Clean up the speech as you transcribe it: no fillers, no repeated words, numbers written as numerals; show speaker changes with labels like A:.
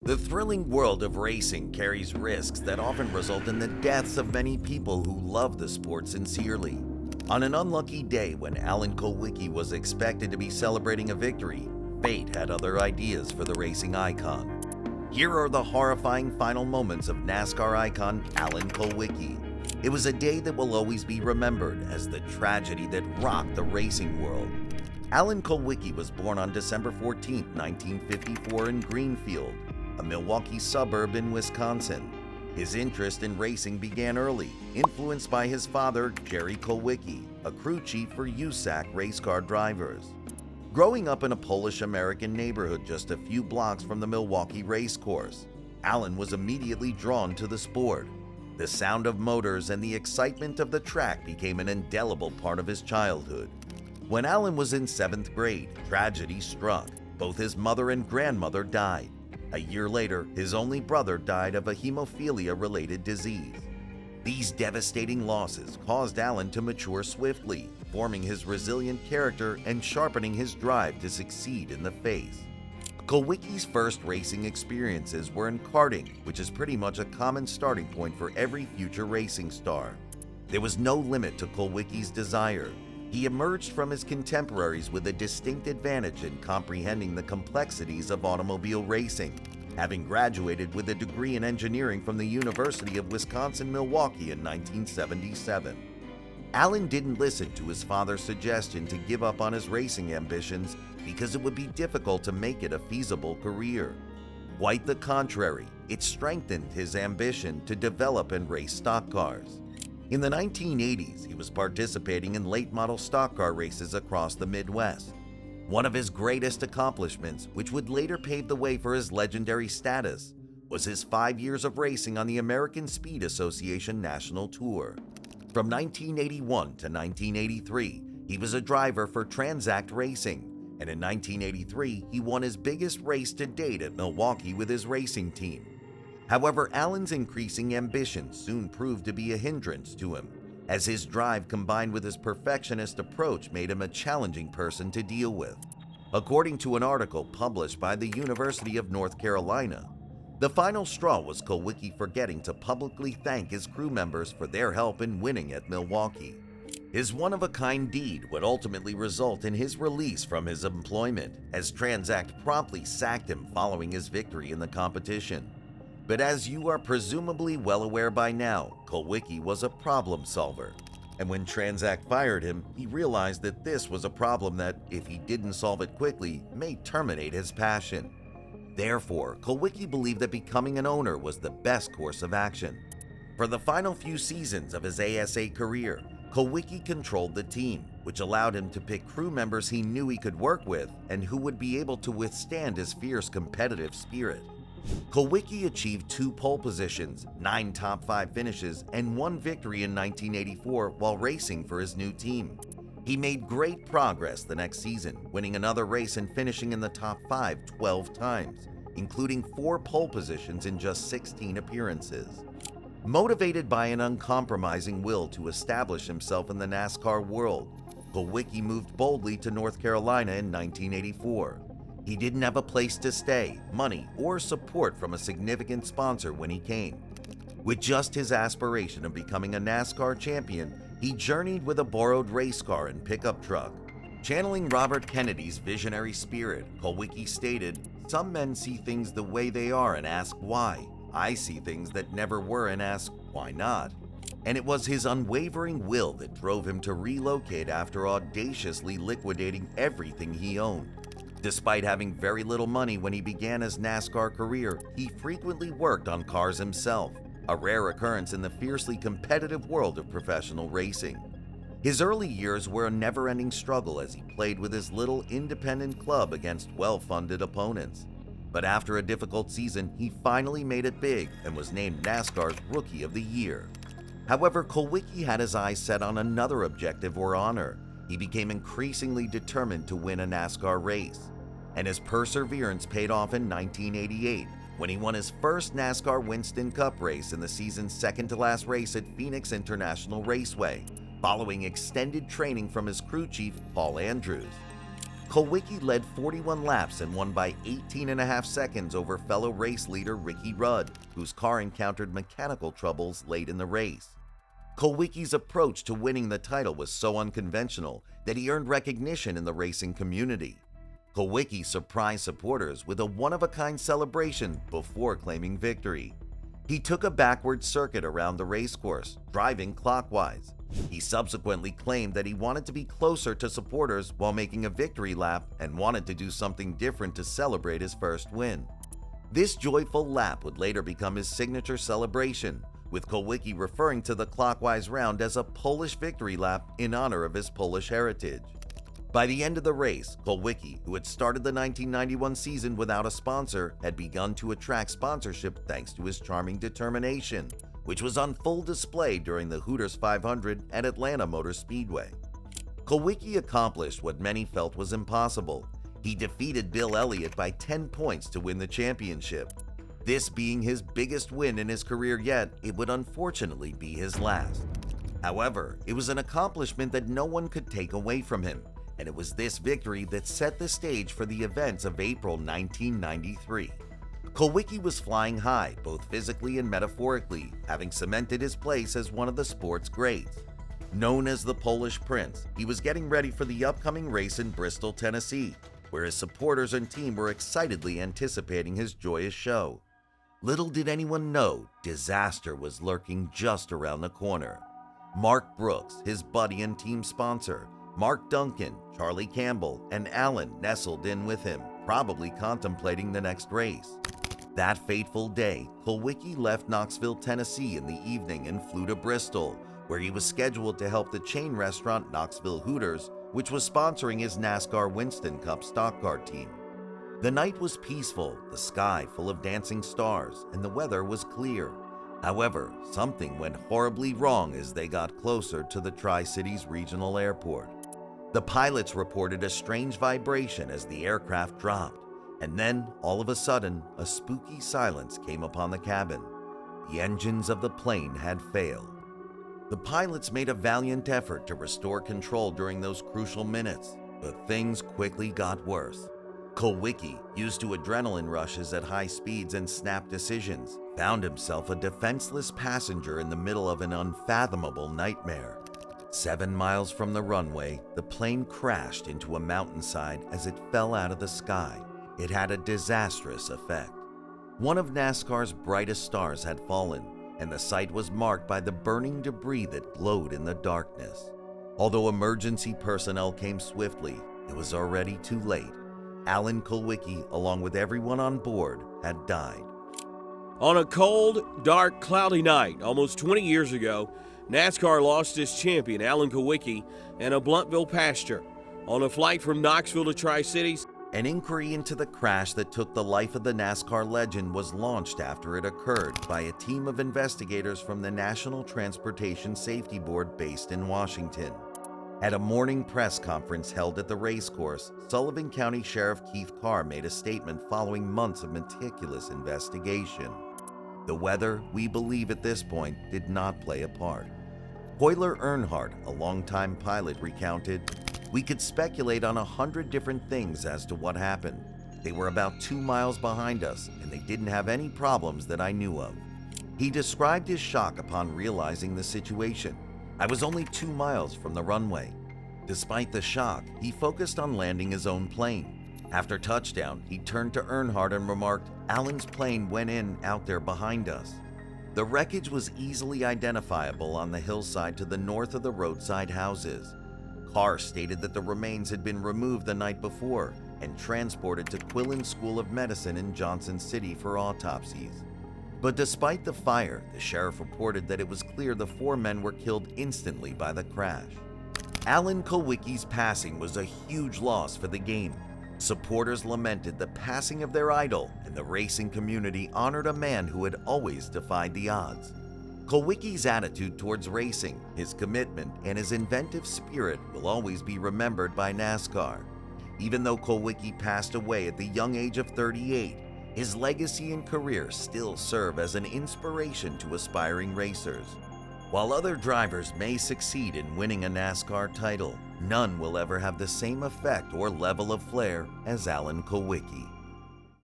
A: The thrilling world of racing carries risks that often result in the deaths of many people who love the sport sincerely. On an unlucky day when Alan Kulwicki was expected to be celebrating a victory, fate had other ideas for the racing icon. Here are the horrifying final moments of NASCAR icon Alan Kulwicki. It was a day that will always be remembered as the tragedy that rocked the racing world. Alan Kulwicki was born on December 14, 1954 in Greenfield, a Milwaukee suburb in Wisconsin. His interest in racing began early, influenced by his father, Jerry Kulwicki, a crew chief for USAC race car drivers. Growing up in a Polish-American neighborhood just a few blocks from the Milwaukee racecourse, Alan was immediately drawn to the sport. The sound of motors and the excitement of the track became an indelible part of his childhood. When Alan was in 7th grade, tragedy struck. Both his mother and grandmother died. A year later, his only brother died of a hemophilia-related disease. These devastating losses caused Alan to mature swiftly, forming his resilient character and sharpening his drive to succeed in the face. Kulwicki's first racing experiences were in karting, which is pretty much a common starting point for every future racing star. There was no limit to Kulwicki's desire. He emerged from his contemporaries with a distinct advantage in comprehending the complexities of automobile racing, having graduated with a degree in engineering from the University of Wisconsin-Milwaukee in 1977. Alan didn't listen to his father's suggestion to give up on his racing ambitions because it would be difficult to make it a feasible career. Quite the contrary, it strengthened his ambition to develop and race stock cars. In the 1980s, he was participating in late-model stock car races across the Midwest. One of his greatest accomplishments, which would later pave the way for his legendary status, was his 5 years of racing on the American Speed Association National Tour. From 1981 to 1983, he was a driver for Transact Racing, and in 1983, he won his biggest race to date at Milwaukee with his racing team. However, Alan's increasing ambition soon proved to be a hindrance to him, as his drive combined with his perfectionist approach made him a challenging person to deal with. According to an article published by the University of North Carolina, the final straw was Kulwicki forgetting to publicly thank his crew members for their help in winning at Milwaukee. His one-of-a-kind deed would ultimately result in his release from his employment, as Transact promptly sacked him following his victory in the competition. But as you are presumably well aware by now, Kulwicki was a problem solver. And when Transact fired him, he realized that this was a problem that, if he didn't solve it quickly, may terminate his passion. Therefore, Kulwicki believed that becoming an owner was the best course of action. For the final few seasons of his ASA career, Kulwicki controlled the team, which allowed him to pick crew members he knew he could work with and who would be able to withstand his fierce competitive spirit. Kulwicki achieved 2 pole positions, 9 top 5 finishes, and 1 victory in 1984 while racing for his new team. He made great progress the next season, winning another race and finishing in the top 5 12 times, including 4 pole positions in just 16 appearances. Motivated by an uncompromising will to establish himself in the NASCAR world, Kulwicki moved boldly to North Carolina in 1984. He didn't have a place to stay, money, or support from a significant sponsor when he came. With just his aspiration of becoming a NASCAR champion, he journeyed with a borrowed race car and pickup truck. Channeling Robert Kennedy's visionary spirit, Kulwicki stated, "Some men see things the way they are and ask why. I see things that never were and ask why not." And it was his unwavering will that drove him to relocate after audaciously liquidating everything he owned. Despite having very little money when he began his NASCAR career, he frequently worked on cars himself, a rare occurrence in the fiercely competitive world of professional racing. His early years were a never-ending struggle as he played with his little independent club against well-funded opponents. But after a difficult season, he finally made it big and was named NASCAR's Rookie of the Year. However, Kulwicki had his eyes set on another objective or honor. He became increasingly determined to win a NASCAR race, and his perseverance paid off in 1988 when he won his first NASCAR Winston Cup race in the season's second-to-last race at Phoenix International Raceway, following extended training from his crew chief, Paul Andrews. Kulwicki led 41 laps and won by 18.5 seconds over fellow race leader Ricky Rudd, whose car encountered mechanical troubles late in the race. Kulwicki's approach to winning the title was so unconventional that he earned recognition in the racing community. Kulwicki surprised supporters with a one-of-a-kind celebration before claiming victory. He took a backward circuit around the racecourse, driving clockwise. He subsequently claimed that he wanted to be closer to supporters while making a victory lap and wanted to do something different to celebrate his first win. This joyful lap would later become his signature celebration, with Kulwicki referring to the clockwise round as a Polish victory lap in honor of his Polish heritage. By the end of the race, Kulwicki, who had started the 1991 season without a sponsor, had begun to attract sponsorship thanks to his charming determination, which was on full display during the Hooters 500 at Atlanta Motor Speedway. Kulwicki accomplished what many felt was impossible. He defeated Bill Elliott by 10 points to win the championship. This being his biggest win in his career yet, it would unfortunately be his last. However, it was an accomplishment that no one could take away from him, and it was this victory that set the stage for the events of April 1993. Kulwicki was flying high, both physically and metaphorically, having cemented his place as one of the sport's greats. Known as the Polish Prince, he was getting ready for the upcoming race in Bristol, Tennessee, where his supporters and team were excitedly anticipating his joyous show. Little did anyone know, disaster was lurking just around the corner. Mark Brooks, his buddy and team sponsor, Mark Duncan, Charlie Campbell, and Alan nestled in with him, probably contemplating the next race. That fateful day, Kulwicki left Knoxville, Tennessee in the evening and flew to Bristol, where he was scheduled to help the chain restaurant Knoxville Hooters, which was sponsoring his NASCAR Winston Cup stock car team. The night was peaceful, the sky full of dancing stars, and the weather was clear. However, something went horribly wrong as they got closer to the Tri-Cities Regional Airport. The pilots reported a strange vibration as the aircraft dropped, and then, all of a sudden, a spooky silence came upon the cabin. The engines of the plane had failed. The pilots made a valiant effort to restore control during those crucial minutes, but things quickly got worse. Kulwicki, used to adrenaline rushes at high speeds and snap decisions, found himself a defenseless passenger in the middle of an unfathomable nightmare. 7 miles from the runway, the plane crashed into a mountainside as it fell out of the sky. It had a disastrous effect. One of NASCAR's brightest stars had fallen, and the site was marked by the burning debris that glowed in the darkness. Although emergency personnel came swiftly, it was already too late. Alan Kulwicki, along with everyone on board, had died.
B: On a cold, dark, cloudy night almost 20 years ago, NASCAR lost its champion, Alan Kulwicki, in a Bluntville pasture. On a flight from Knoxville to Tri-Cities,
A: an inquiry into the crash that took the life of the NASCAR legend was launched after it occurred by a team of investigators from the National Transportation Safety Board based in Washington. At a morning press conference held at the racecourse, Sullivan County Sheriff Keith Carr made a statement following months of meticulous investigation. The weather, we believe at this point, did not play a part. Hoyler Earnhardt, a longtime pilot, recounted, "We could speculate on 100 different things as to what happened. They were about 2 miles behind us, and they didn't have any problems that I knew of." He described his shock upon realizing the situation. "I was only 2 miles from the runway." Despite the shock, he focused on landing his own plane. After touchdown, he turned to Earnhardt and remarked, "Alan's plane went in out there behind us." The wreckage was easily identifiable on the hillside to the north of the roadside houses. Carr stated that the remains had been removed the night before and transported to Quillen School of Medicine in Johnson City for autopsies. But despite the fire, the sheriff reported that it was clear the 4 men were killed instantly by the crash. Alan Kulwicki's passing was a huge loss for the game. Supporters lamented the passing of their idol, and the racing community honored a man who had always defied the odds. Kulwicki's attitude towards racing, his commitment, and his inventive spirit will always be remembered by NASCAR. Even though Kulwicki passed away at the young age of 38, his legacy and career still serve as an inspiration to aspiring racers. While other drivers may succeed in winning a NASCAR title, none will ever have the same effect or level of flair as Alan Kulwicki.